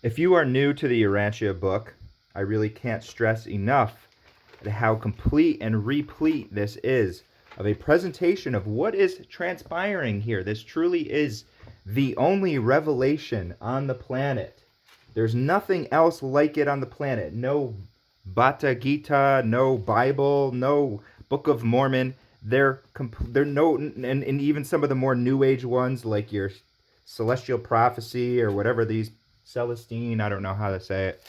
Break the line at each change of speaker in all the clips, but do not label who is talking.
If you are new to the Urantia book, I really can't stress enough how complete and replete this is of a presentation of what is transpiring here. This truly is the only revelation on the planet. There's nothing else like it on the planet. No Bhagavad Gita, no Bible, no Book of Mormon. They're no, and even some of the more New Age ones like your Celestial Prophecy or whatever these Celestine, I don't know how to say it.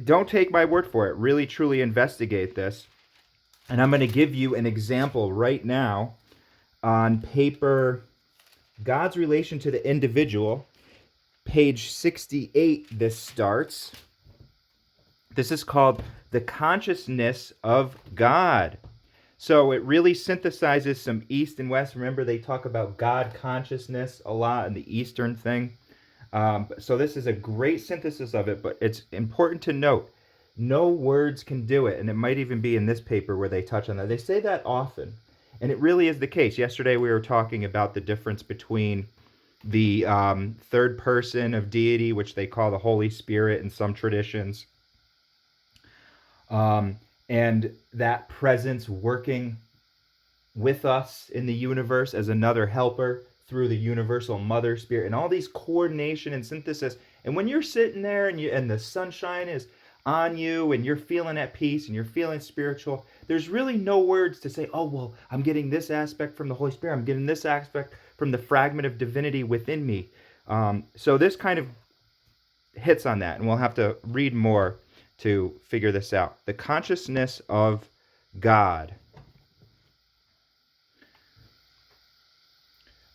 Don't take my word for it. Really, truly investigate this. And I'm going to give you an example right now on paper, God's relation to the individual. Page 68, this starts. This is called the consciousness of God. So it really synthesizes some East and West. Remember, they talk about God consciousness a lot in the Eastern thing. So this is a great synthesis of it, but it's important to note, no words can do it. And it might even be in this paper where they touch on that. They say that often. And it really is the case. Yesterday we were talking about the difference between the third person of deity, which they call the Holy Spirit in some traditions, and that presence working with us in the universe as another helper through the universal mother spirit, and all these coordination and synthesis. And when you're sitting there and the sunshine is on you and you're feeling at peace and you're feeling spiritual, there's really no words to say, oh, well, I'm getting this aspect from the Holy Spirit, I'm getting this aspect from the fragment of divinity within me. So this kind of hits on that, and we'll have to read more to figure this out. The consciousness of God.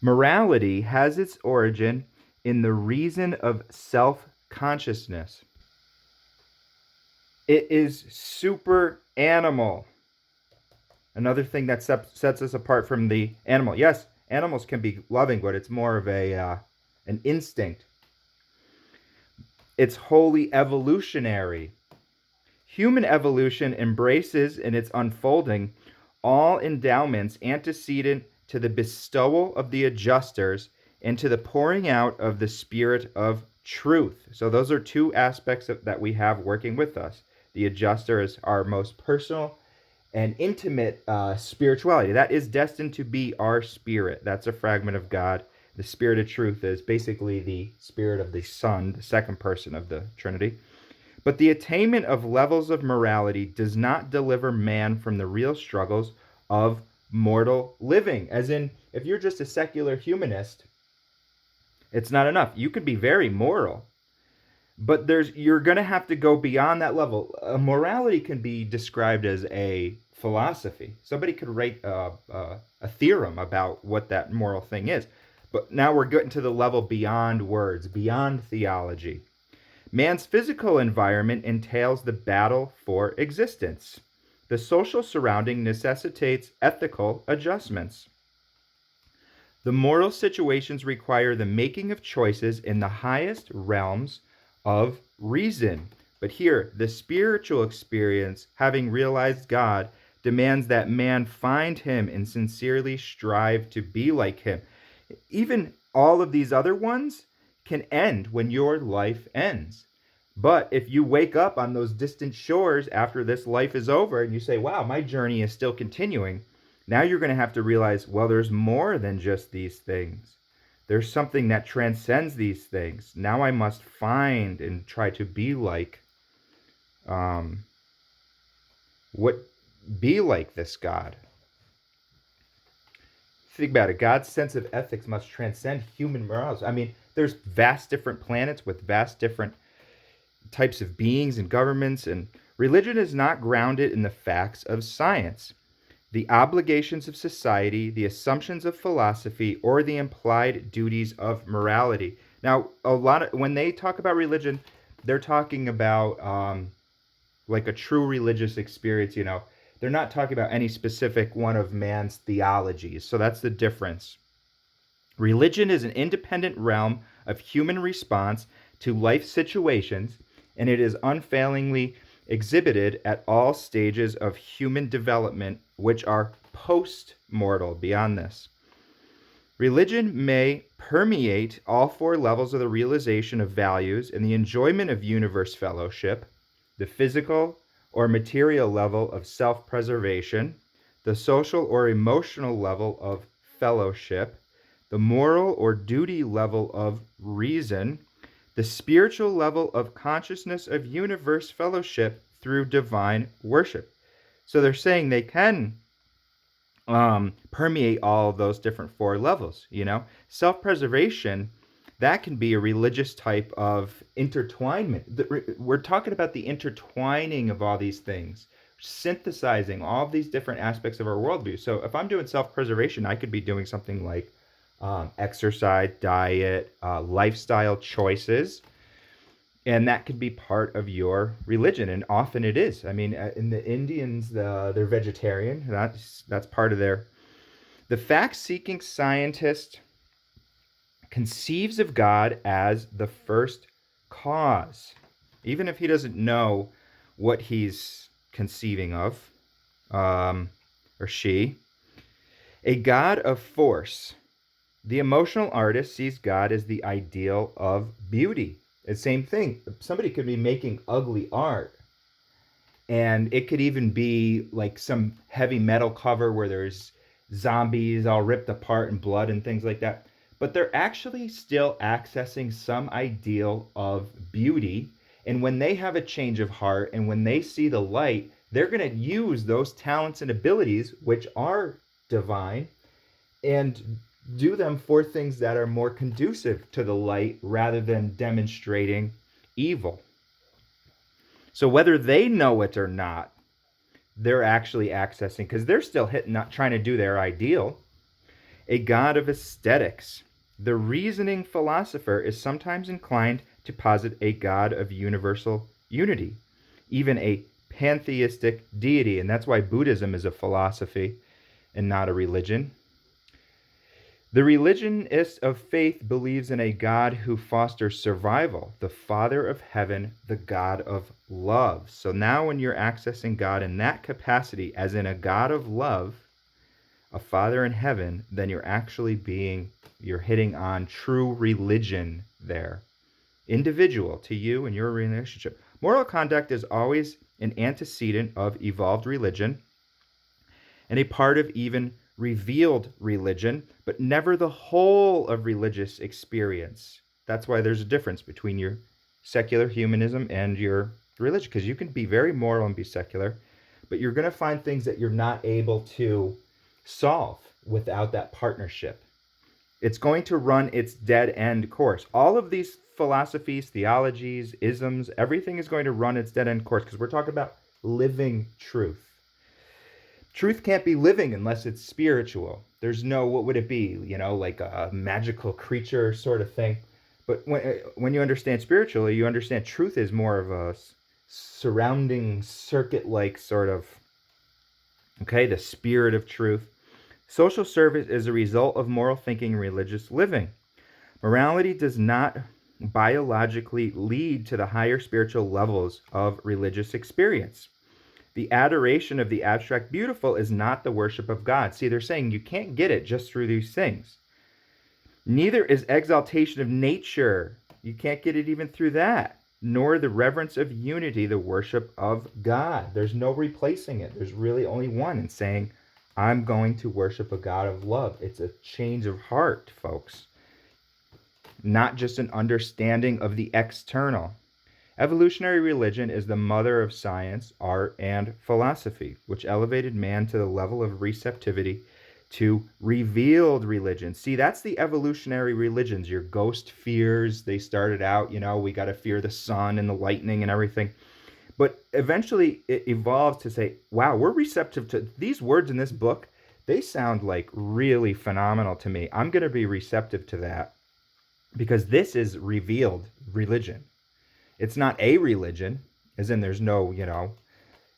Morality has its origin in the reason of self-consciousness. It is super animal. Another thing that sets us apart from the animal. Yes, animals can be loving, but it's more of an instinct. It's wholly evolutionary. Human evolution embraces in its unfolding all endowments antecedent to the bestowal of the adjusters and to the pouring out of the spirit of truth. So those are two aspects that we have working with us. The adjuster is our most personal and intimate spirituality. That is destined to be our spirit. That's a fragment of God. The spirit of truth is basically the spirit of the Son, the second person of the Trinity. But the attainment of levels of morality does not deliver man from the real struggles of mortal living. As in, if you're just a secular humanist, it's not enough. You could be very moral, but you're going to have to go beyond that level. Morality can be described as a philosophy. Somebody could write a theorem about what that moral thing is. But now we're getting to the level beyond words, beyond theology. Man's physical environment entails the battle for existence. The social surrounding necessitates ethical adjustments. The moral situations require the making of choices in the highest realms of reason. But here, the spiritual experience, having realized God, demands that man find him and sincerely strive to be like him. Even all of these other ones can end when your life ends. But if you wake up on those distant shores after this life is over and you say, wow, my journey is still continuing, now you're going to have to realize, well, there's more than just these things. There's something that transcends these things. Now I must find and try to be like this God. Think about it. God's sense of ethics must transcend human morality. I mean, there's vast different planets with vast different types of beings and governments, and religion is not grounded in the facts of science, the obligations of society, the assumptions of philosophy, or the implied duties of morality. Now, when they talk about religion, they're talking about like a true religious experience, They're not talking about any specific one of man's theologies. So that's the difference. Religion is an independent realm of human response to life situations, and it is unfailingly exhibited at all stages of human development, which are post-mortal, beyond this. Religion may permeate all four levels of the realization of values and the enjoyment of universe fellowship, the physical or material level of self-preservation, the social or emotional level of fellowship, the moral or duty level of reason, the spiritual level of consciousness of universe fellowship through divine worship. So they're saying they can permeate all of those different four levels. Self-preservation, that can be a religious type of intertwinement. We're talking about the intertwining of all these things, synthesizing all of these different aspects of our worldview. So if I'm doing self-preservation, I could be doing something like exercise, diet, lifestyle choices, and that could be part of your religion, and often it is. I mean, in the Indians, they're vegetarian. That's part of their. The fact-seeking scientist conceives of God as the first cause, even if he doesn't know what he's conceiving of, or she. A God of force. The emotional artist sees God as the ideal of beauty. The same thing. Somebody could be making ugly art, and it could even be like some heavy metal cover where there's zombies all ripped apart and blood and things like that. But they're actually still accessing some ideal of beauty. And when they have a change of heart and when they see the light, they're going to use those talents and abilities, which are divine, and do them for things that are more conducive to the light rather than demonstrating evil. So whether they know it or not, they're actually accessing, because they're still not trying to do their ideal. A God of aesthetics. The reasoning philosopher is sometimes inclined to posit a God of universal unity, even a pantheistic deity, and that's why Buddhism is a philosophy and not a religion. The religionist of faith believes in a God who fosters survival, the Father of heaven, the God of love. So now when you're accessing God in that capacity, as in a God of love, a Father in heaven, then you're hitting on true religion there. Individual to you and your relationship. Moral conduct is always an antecedent of evolved religion and a part of even revealed religion, but never the whole of religious experience. That's why there's a difference between your secular humanism and your religion, because you can be very moral and be secular, but you're going to find things that you're not able to solve without that partnership. It's going to run its dead end course. All of these philosophies, theologies, isms, everything is going to run its dead end course, because we're talking about living truth. Truth can't be living unless it's spiritual. There's no, what would it be? Like a magical creature sort of thing. But when you understand spiritually, you understand truth is more of a surrounding circuit-like sort of, okay, the spirit of truth. Social service is a result of moral thinking and religious living. Morality does not biologically lead to the higher spiritual levels of religious experience. The adoration of the abstract beautiful is not the worship of God. See, they're saying you can't get it just through these things. Neither is exaltation of nature. You can't get it even through that. Nor the reverence of unity, the worship of God. There's no replacing it. There's really only one, and saying, I'm going to worship a God of love. It's a change of heart, folks. Not just an understanding of the external. Evolutionary religion is the mother of science, art, and philosophy, which elevated man to the level of receptivity to revealed religion. See, that's the evolutionary religions. Your ghost fears, they started out, we got to fear the sun and the lightning and everything. But eventually it evolved to say, wow, we're receptive to these words in this book. They sound like really phenomenal to me. I'm going to be receptive to that, because this is revealed religion. It's not a religion, as in there's no,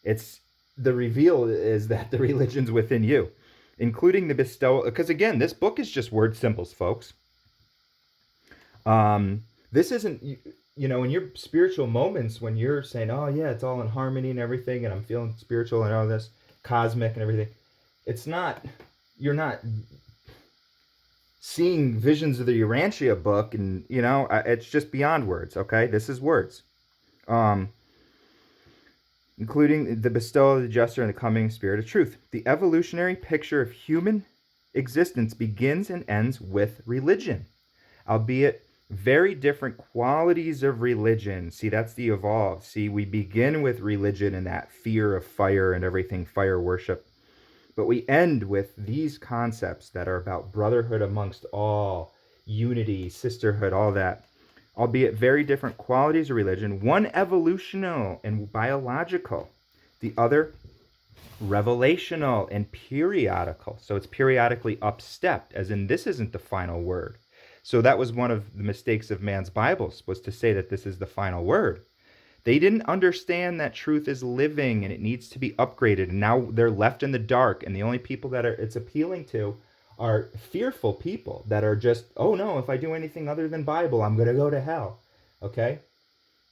it's the reveal is that the religion's within you, including the bestowal. Because again, this book is just word symbols, folks. This isn't, in your spiritual moments when you're saying, oh yeah, it's all in harmony and everything, and I'm feeling spiritual and all this, cosmic and everything. It's not, you're not seeing visions of the Urantia book, and it's just beyond words. Okay, this is words. Including the bestowal of the juster and the coming spirit of truth. The evolutionary picture of human existence begins and ends with religion, albeit very different qualities of religion. See, that's the evolved. See, we begin with religion and that fear of fire and everything, fire worship. But we end with these concepts that are about brotherhood amongst all, unity, sisterhood, all that. Albeit very different qualities of religion. One evolutional and biological, the other revelational and periodical. So it's periodically upstepped, as in this isn't the final word. So that was one of the mistakes of man's Bibles, was to say that this is the final word. They didn't understand that truth is living and it needs to be upgraded. And now they're left in the dark. And the only people that it's appealing to are fearful people that are just, oh no, if I do anything other than Bible, I'm going to go to hell. Okay?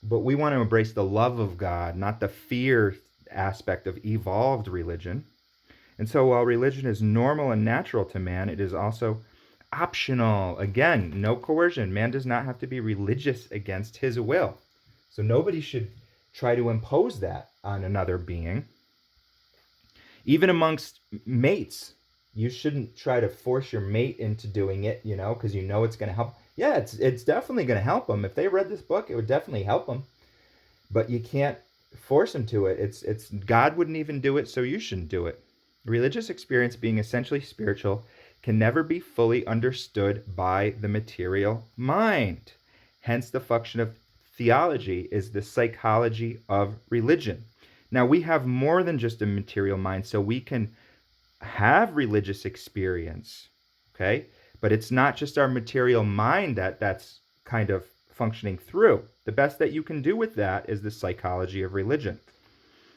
But we want to embrace the love of God, not the fear aspect of evolved religion. And so while religion is normal and natural to man, it is also optional. Again, no coercion. Man does not have to be religious against his will. So nobody should try to impose that on another being. Even amongst mates, you shouldn't try to force your mate into doing it, because it's going to help. Yeah, it's definitely going to help them. If they read this book, it would definitely help them. But you can't force them to it. It's God wouldn't even do it, so you shouldn't do it. Religious experience, being essentially spiritual, can never be fully understood by the material mind. Hence, the function of theology is the psychology of religion. Now, we have more than just a material mind, so we can have religious experience, okay? But it's not just our material mind that's kind of functioning through. The best that you can do with that is the psychology of religion.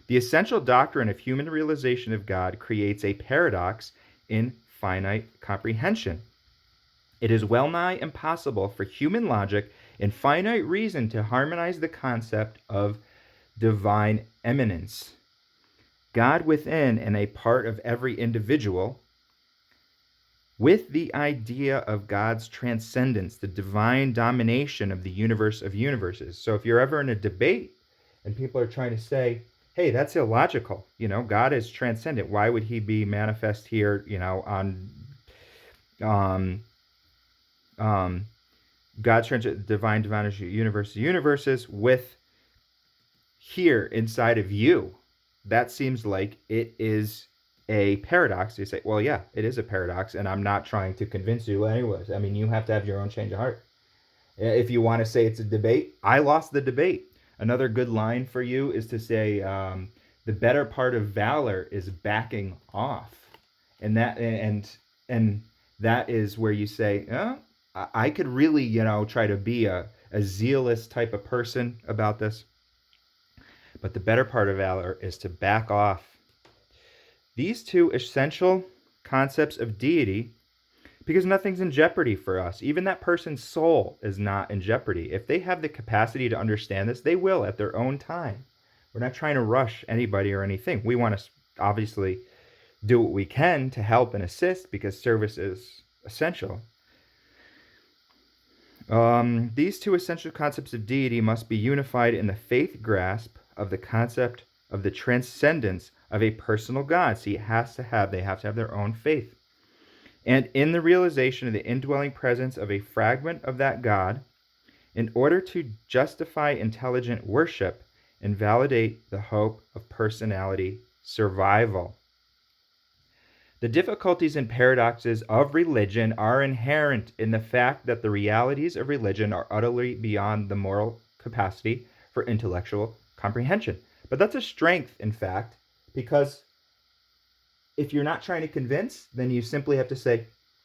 The essential doctrine of human realization of God creates a paradox in finite comprehension. It is well nigh impossible for human logic and finite reason to harmonize the concept of divine immanence. God within and a part of every individual, with the idea of God's transcendence, the divine domination of the universe of universes. So if you're ever in a debate and people are trying to say, hey, that's illogical, God is transcendent. Why would he be manifest here, on God's divine universes with here inside of you? That seems like it is a paradox. You say, well, yeah, it is a paradox, and I'm not trying to convince you anyways. I mean, you have to have your own change of heart. If you want to say it's a debate, I lost the debate. Another good line for you is to say, the better part of valor is backing off. And that is where you say, I could really, try to be a zealous type of person about this. But the better part of valor is to back off. These two essential concepts of deity, because nothing's in jeopardy for us. Even that person's soul is not in jeopardy. If they have the capacity to understand this, they will at their own time. We're not trying to rush anybody or anything. We want to obviously do what we can to help and assist, because service is essential. These two essential concepts of deity must be unified in the faith grasp of the concept of the transcendence of a personal God. See, they have to have their own faith. And in the realization of the indwelling presence of a fragment of that God, in order to justify intelligent worship and validate the hope of personality survival. The difficulties and paradoxes of religion are inherent in the fact that the realities of religion are utterly beyond the moral capacity for intellectual comprehension. But that's a strength, in fact, because if you're not trying to convince, then you simply have to say,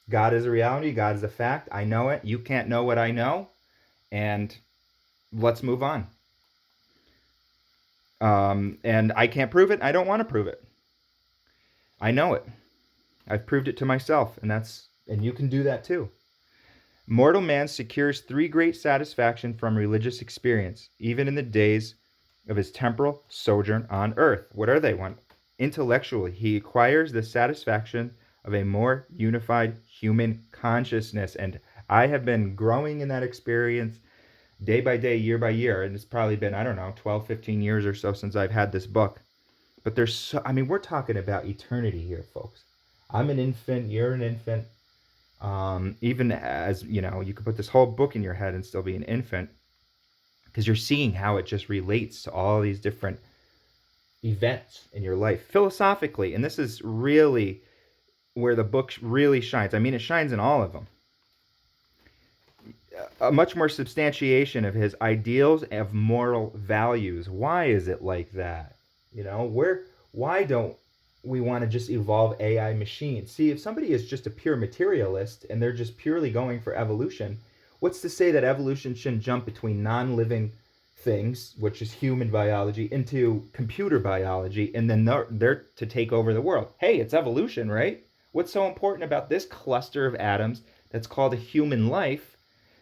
God is a reality, God is a fact, I know it, you can't know what I know, and let's move on. And I can't prove it, I don't want to prove it. I know it. I've proved it to myself, and you can do that too. Mortal man secures three great satisfaction from religious experience, even in the days of his temporal sojourn on earth. What are they? One, intellectually, he acquires the satisfaction of a more unified human consciousness. And I have been growing in that experience day by day, year by year. And it's probably been, I don't know, 12, 15 years or so since I've had this book. But we're talking about eternity here, folks. I'm an infant, you're an infant. Even as, you could put this whole book in your head and still be an infant, because you're seeing how it just relates to all these different events in your life philosophically. And this is really where the book really shines. I mean, it shines in all of them. A much more substantiation of his ideals of moral values. Why is it like that? Why don't we want to just evolve AI machines? See, if somebody is just a pure materialist and they're just purely going for evolution, what's to say that evolution shouldn't jump between non-living things, which is human biology, into computer biology, and then they're to take over the world? Hey, it's evolution, right? What's so important about this cluster of atoms that's called a human life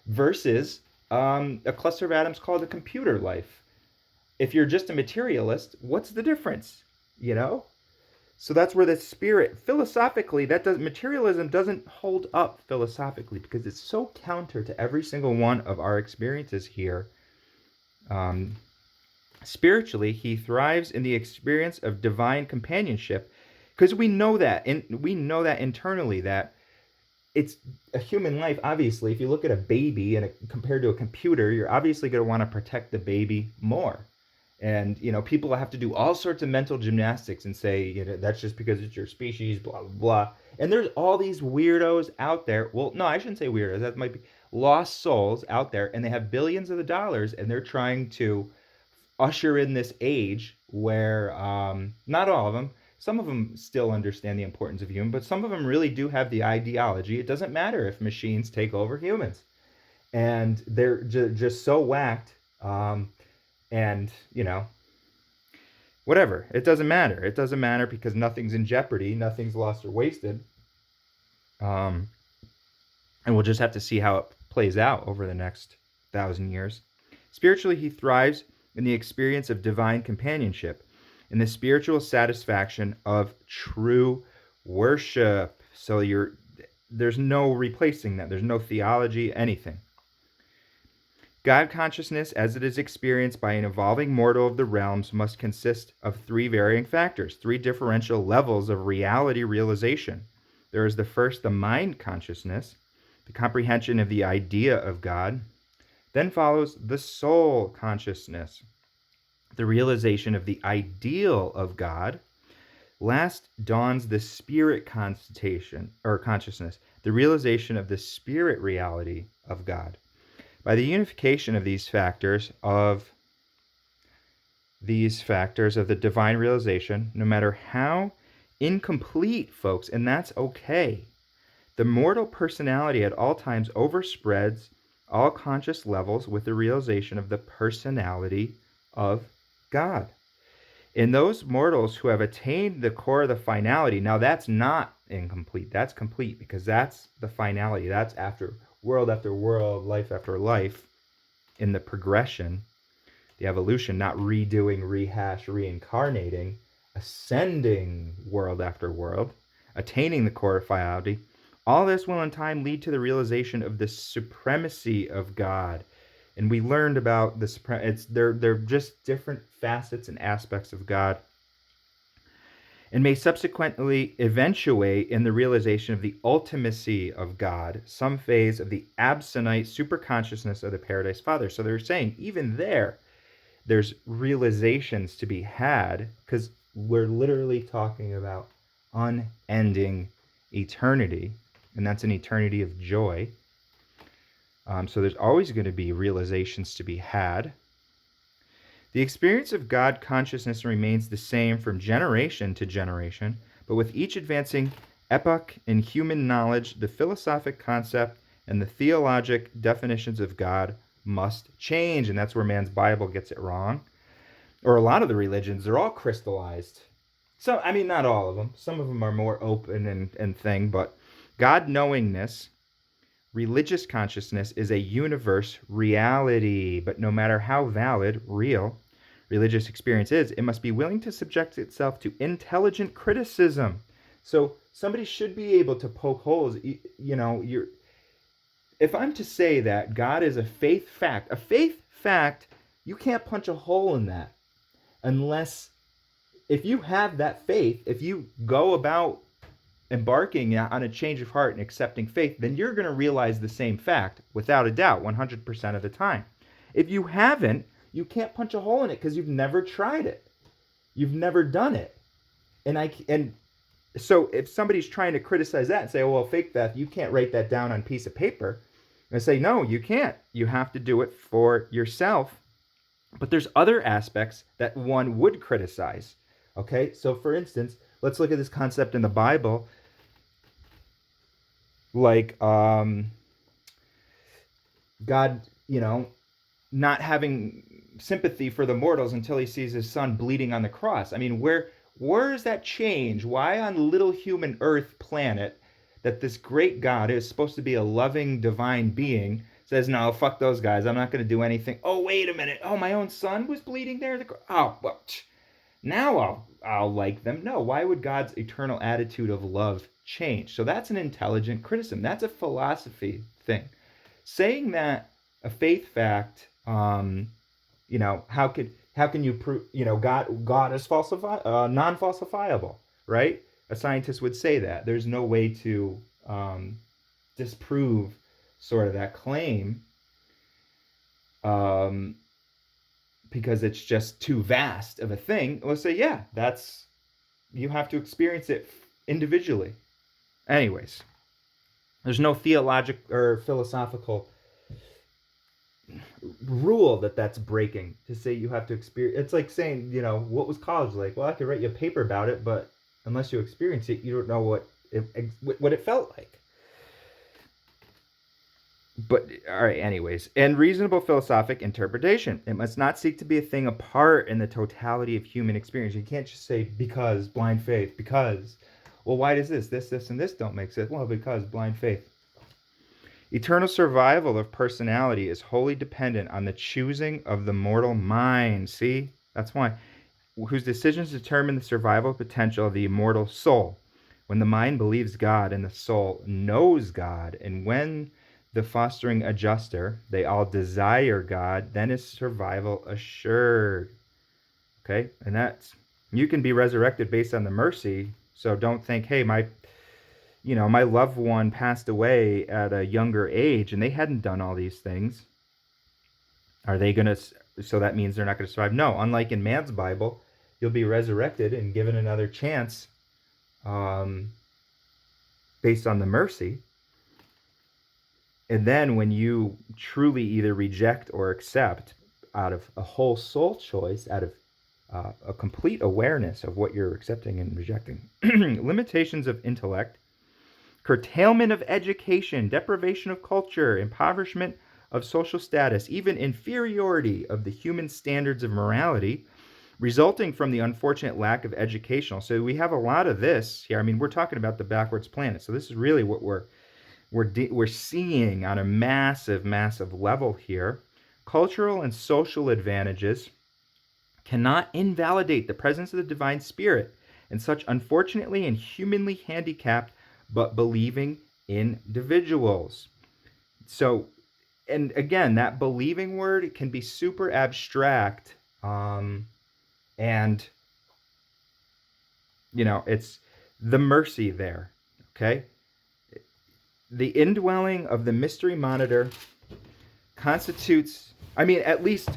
versus a cluster of atoms called a computer life? If you're just a materialist, what's the difference? So that's where the spirit, philosophically, materialism doesn't hold up philosophically, because it's so counter to every single one of our experiences here. Spiritually, he thrives in the experience of divine companionship, because we know that internally, that it's a human life. Obviously, if you look at a baby and compared to a computer, you're obviously going to want to protect the baby more. And, people have to do all sorts of mental gymnastics and say, that's just because it's your species, blah, blah, blah. And there's all these weirdos out there. Well, no, I shouldn't say weirdos. That might be lost souls out there, and they have billions of dollars, and they're trying to usher in this age where not all of them, some of them still understand the importance of human, but some of them really do have the ideology. It doesn't matter if machines take over humans. And they're just so whacked. And, whatever. It doesn't matter. It doesn't matter because nothing's in jeopardy. Nothing's lost or wasted. And we'll just have to see how it plays out over the next 1,000 years. Spiritually, he thrives in the experience of divine companionship, in the spiritual satisfaction of true worship. So there's no replacing that. There's no theology, anything. God consciousness, as it is experienced by an evolving mortal of the realms, must consist of three varying factors, three differential levels of reality realization. There is the first, the mind consciousness, the comprehension of the idea of God. Then follows the soul consciousness, the realization of the ideal of God. Last dawns the spirit consciousness, the realization of the spirit reality of God. By the unification of these factors of the divine realization, no matter how incomplete, folks, and that's okay, the mortal personality at all times overspreads all conscious levels with the realization of the personality of God. In those mortals who have attained the core of the finality, now that's not incomplete, that's complete, because that's the finality, that's after world after world, life after life, in the progression, the evolution, not redoing, rehash, reincarnating, ascending world after world, attaining the core of finality. All this will in time lead to the realization of the supremacy of God. And we learned about the they're just different facets and aspects of God, and may subsequently eventuate in the realization of the ultimacy of God, some phase of the absonite superconsciousness of the Paradise Father. So they're saying even there's realizations to be had, because we're literally talking about unending eternity, and that's an eternity of joy. So there's always going to be realizations to be had. The experience of God consciousness remains the same from generation to generation, but with each advancing epoch in human knowledge, the philosophic concept and the theologic definitions of God must change. And that's where man's Bible gets it wrong. Or a lot of the religions, they're all crystallized. So, not all of them. Some of them are more open and thing, but God knowingness, religious consciousness, is a universe reality. But no matter how valid, real, religious experience is, it must be willing to subject itself to intelligent criticism So somebody should be able to poke holes. If I'm to say that God is a faith fact, you can't punch a hole in that unless, if you have that faith, if you go about embarking on a change of heart and accepting faith, then you're going to realize the same fact without a doubt 100% of the time. If you haven't, you can't punch a hole in it because you've never tried it. You've never done it. And so if somebody's trying to criticize that and say, oh, well, faith that, you can't write that down on a piece of paper. And I say, no, you can't. You have to do it for yourself. But there's other aspects that one would criticize. Okay, so for instance, let's look at this concept in the Bible, like God, not having sympathy for the mortals until he sees his son bleeding on the cross. I mean, where is that change? Why on little human earth planet that this great God, who is supposed to be a loving divine being, says, no, fuck those guys, I'm not going to do anything. Oh, wait a minute. Oh, my own son was bleeding there? Oh, well, now I'll like them. No, why would God's eternal attitude of love change? So that's an intelligent criticism. That's a philosophy thing. Saying that a faith fact, how can you prove, God is non-falsifiable, right? A scientist would say that. There's no way to disprove sort of that claim, because it's just too vast of a thing. We'll say, yeah, you have to experience it individually. Anyways, there's no theologic or philosophical rule that's breaking to say you have to experience. It's like saying, what was college like? Well, I could write you a paper about it, but unless you experience it, you don't know what it felt like. But, all right, anyways. And reasonable philosophic interpretation. It must not seek to be a thing apart in the totality of human experience. You can't just say, because blind faith, because, well, why does this, and this don't make sense? Well, because blind faith. Eternal survival of personality is wholly dependent on the choosing of the mortal mind. See? That's why. Whose decisions determine the survival potential of the immortal soul. When the mind believes God and the soul knows God, and when the fostering adjuster, they all desire God, then is survival assured. Okay? And that's, you can be resurrected based on the mercy. So don't think, hey, my loved one passed away at a younger age and they hadn't done all these things. Are they going to, so that means they're not going to survive? No, unlike in man's Bible, you'll be resurrected and given another chance based on the mercy. And then when you truly either reject or accept out of a whole soul choice, out of a complete awareness of what you're accepting and rejecting, limitations of intellect, curtailment of education, deprivation of culture, impoverishment of social status, even inferiority of the human standards of morality, resulting from the unfortunate lack of educational. So we have a lot of this here. I mean, we're talking about the backwards planet. So this is really what we're seeing on a massive, massive level here. Cultural and social advantages cannot invalidate the presence of the divine spirit in such unfortunately and humanly handicapped but believing individuals. So, and again, that believing word can be super abstract, and it's the mercy there. Okay. The indwelling of the mystery monitor constitutes, at least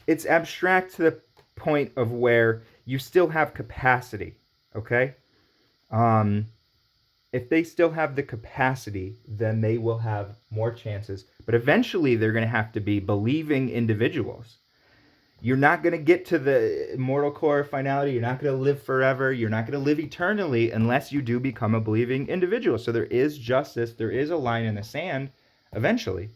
it's abstract to the point of where you still have capacity, okay? If they still have the capacity, then they will have more chances. But eventually they're going to have to be believing individuals. You're not going to get to the immortal core of finality. You're not going to live forever. You're not going to live eternally unless you do become a believing individual. So there is justice. There is a line in the sand eventually.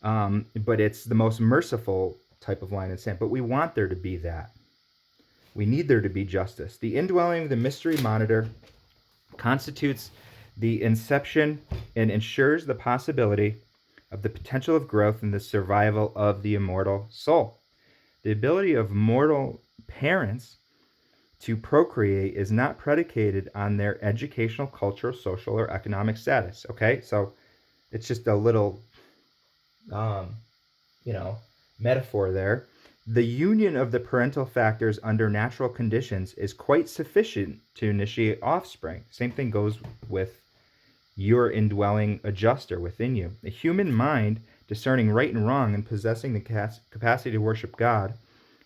But it's the most merciful type of line in the sand. But we want there to be that. We need there to be justice. The indwelling of the mystery monitor constitutes the inception and ensures the possibility of the potential of growth and the survival of the immortal soul. The ability of mortal parents to procreate is not predicated on their educational, cultural, social, or economic status. Okay, so it's just a little, um, you know, metaphor there. The union of the parental factors under natural conditions is quite sufficient to initiate offspring. Same thing goes with your indwelling adjuster within you. The human mind, discerning right and wrong and possessing the capacity to worship God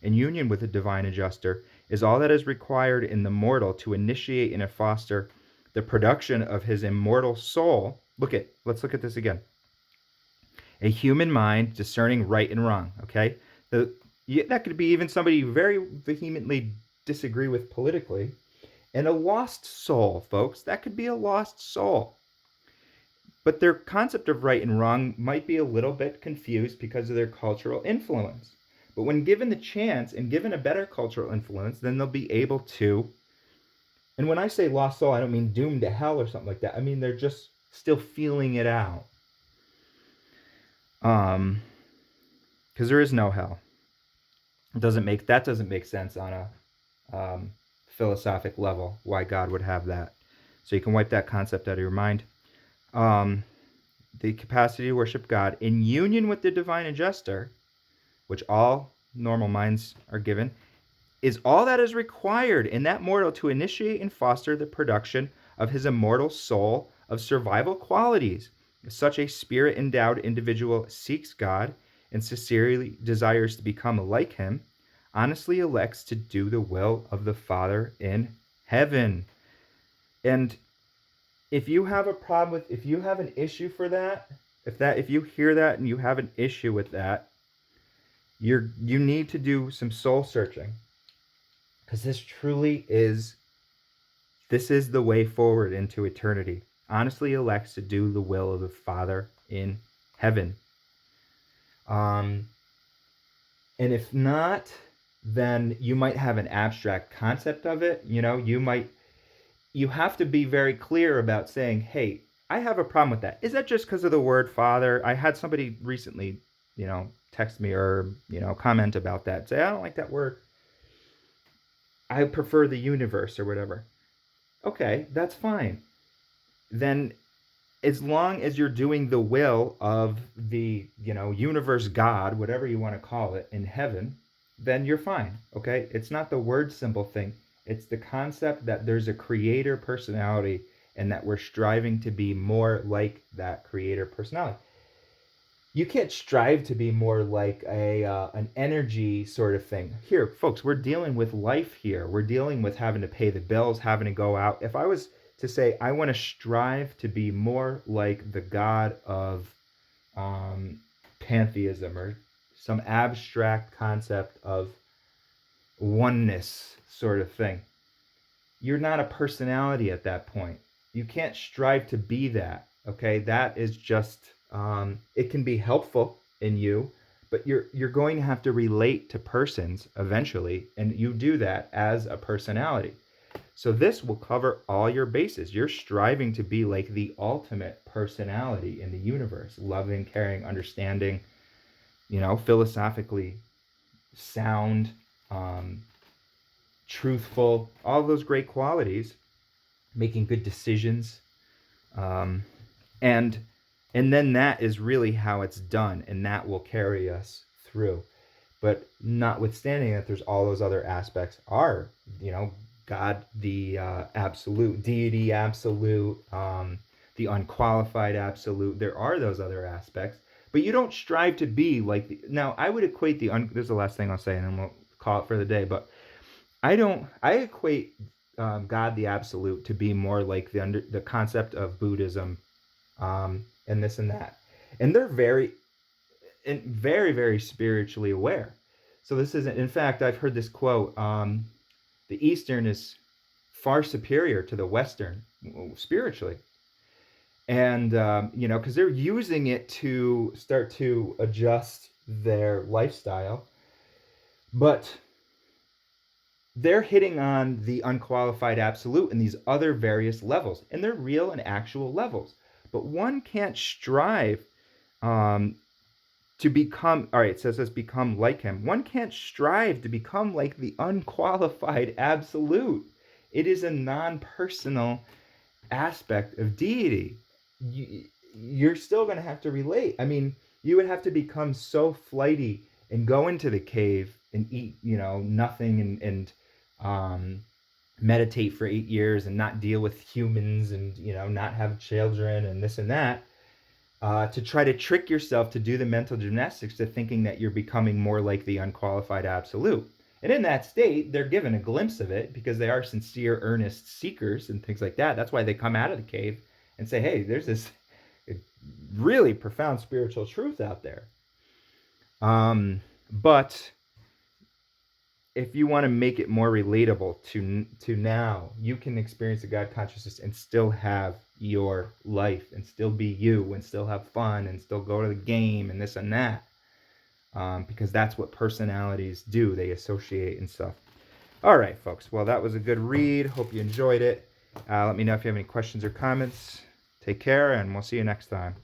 in union with the divine adjuster, is all that is required in the mortal to initiate and foster the production of his immortal soul. Let's look at this again. A human mind discerning right and wrong. Okay, that could be even somebody you very vehemently disagree with politically, and a lost soul, folks. That could be a lost soul. But their concept of right and wrong might be a little bit confused because of their cultural influence. But when given the chance and given a better cultural influence, then they'll be able to. And when I say lost soul, I don't mean doomed to hell or something like that. I mean they're just still feeling it out. Because there is no hell. That doesn't make sense on a philosophic level. Why God would have that? So you can wipe that concept out of your mind. The capacity to worship God in union with the divine adjuster, which all normal minds are given, is all that is required in that mortal to initiate and foster the production of his immortal soul of survival qualities. If such a spirit-endowed individual seeks God and sincerely desires to become like him, honestly elects to do the will of the Father in heaven. And if you have an issue for that, if you hear that and you have an issue with that, you need to do some soul searching, because this is the way forward into eternity. Honestly elects to do the will of the Father in heaven. And if not, then you might have an abstract concept of it. You have to be very clear about saying, hey, I have a problem with that. Is that just because of the word Father? I had somebody recently, text me or, comment about that. Say, I don't like that word. I prefer the universe or whatever. Okay, that's fine. Then as long as you're doing the will of the, universe God, whatever you want to call it, in heaven, then you're fine. Okay? It's not the word symbol thing. It's the concept that there's a creator personality and that we're striving to be more like that creator personality. You can't strive to be more like an energy sort of thing. Here, folks, we're dealing with life here. We're dealing with having to pay the bills, having to go out. If I was to say I want to strive to be more like the God of pantheism or some abstract concept of oneness sort of thing, you're not a personality at that point. You can't strive to be that. Okay, that is just it can be helpful in you, but you're going to have to relate to persons eventually, and you do that as a personality. So this will cover all your bases. You're striving to be like the ultimate personality in the universe, loving, caring, understanding, philosophically sound, truthful, all those great qualities, making good decisions, and then that is really how it's done, and that will carry us through. But notwithstanding that, there's all those other aspects are, God, the absolute, deity absolute, the unqualified absolute. There are those other aspects, but you don't strive to be like now I would equate this is the last thing I'll say, and then we'll call it for the day, but I equate God the absolute to be more like the concept of Buddhism, and this and that. And they're very, very spiritually aware. So this isn't, in fact, I've heard this quote, the Eastern is far superior to the Western spiritually. And, because they're using it to start to adjust their lifestyle. But they're hitting on the unqualified absolute and these other various levels. And they're real and actual levels. But one can't strive to become, all right, it says become like him. One can't strive to become like the unqualified absolute. It is a non-personal aspect of deity. You're still going to have to relate. I mean, you would have to become so flighty and go into the cave and eat, nothing, and meditate for 8 years and not deal with humans, and not have children and this and that, to try to trick yourself to do the mental gymnastics to thinking that you're becoming more like the unqualified absolute. And in that state, they're given a glimpse of it because they are sincere, earnest seekers and things like that. That's why they come out of the cave and say, hey, there's this really profound spiritual truth out there. But if you want to make it more relatable to now, you can experience the God consciousness and still have your life and still be you and still have fun and still go to the game and this and that, because that's what personalities do. They associate and stuff. All right, folks. Well, that was a good read. Hope you enjoyed it. Let me know if you have any questions or comments. Take care, and we'll see you next time.